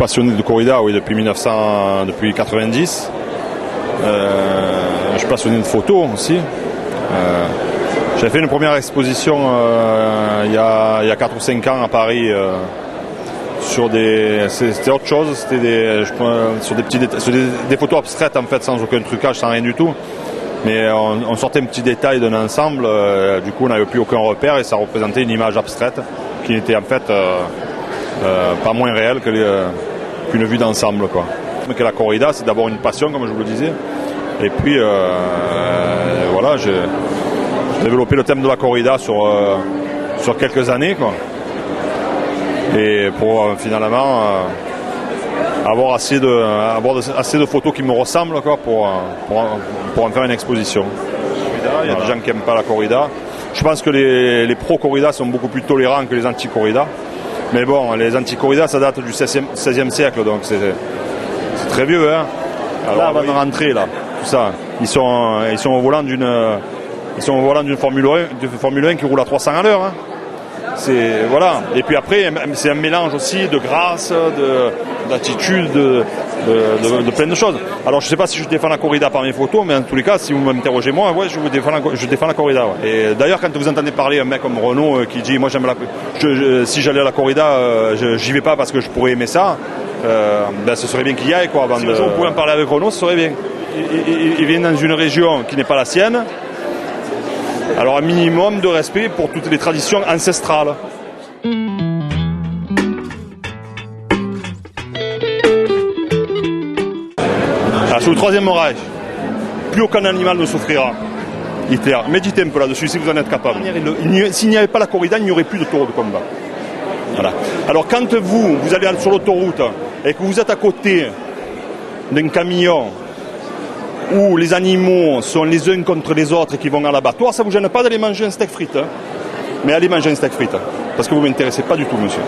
passionné de corrida, oui, depuis 90. Je suis passionné de photos aussi. J'avais fait une première exposition il y a 4 ou 5 ans à Paris c'était autre chose, c'était sur des photos abstraites en fait, sans aucun trucage, sans rien du tout. Mais on sortait un petit détail d'un ensemble, du coup on n'avait plus aucun repère et ça représentait une image abstraite qui n'était en fait pas moins réelle qu'une vue d'ensemble, quoi. Mais que la corrida, c'est d'abord une passion, comme je vous le disais. Et puis voilà, j'ai développé le thème de la corrida sur quelques années, quoi. Et pour finalement avoir assez de photos qui me ressemblent, quoi, pour en faire une exposition. Il y a des gens qui n'aiment pas la corrida. Je pense que les pro-corrida sont beaucoup plus tolérants que les anti-corrida. Mais bon, les anti-corrida, ça date du XVIe siècle, donc c'est très vieux, hein. Alors, là, avant de rentrer, là, tout ça, ils sont au volant d'une Formule 1 qui roule à 300 à l'heure, hein. Voilà. Et puis après, c'est un mélange aussi de grâce, d'attitude, de plein de choses. Alors je ne sais pas si je défends la corrida par mes photos, mais en tous les cas, si vous m'interrogez moi, ouais, je défends la corrida. Ouais. Et d'ailleurs, quand vous entendez parler un mec comme Renault qui dit, moi j'aime si j'allais à la corrida, j'y vais pas parce que je pourrais aimer ça, ce serait bien qu'il y aille, quoi. Si vous pouvez en parler avec Renault, ce serait bien. Il vient dans une région qui n'est pas la sienne. Alors un minimum de respect pour toutes les traditions ancestrales. Alors, sous le Troisième Reich, plus aucun animal ne souffrira. Hitler, méditez un peu là-dessus si vous en êtes capable. S'il n'y avait pas la corrida, il n'y aurait plus de taureaux de combat. Voilà. Alors quand vous allez sur l'autoroute et que vous êtes à côté d'un camion où les animaux sont les uns contre les autres et qui vont à l'abattoir, ça ne vous gêne pas d'aller manger un steak frites, hein. Mais allez manger un steak frites, parce que vous ne m'intéressez pas du tout, monsieur.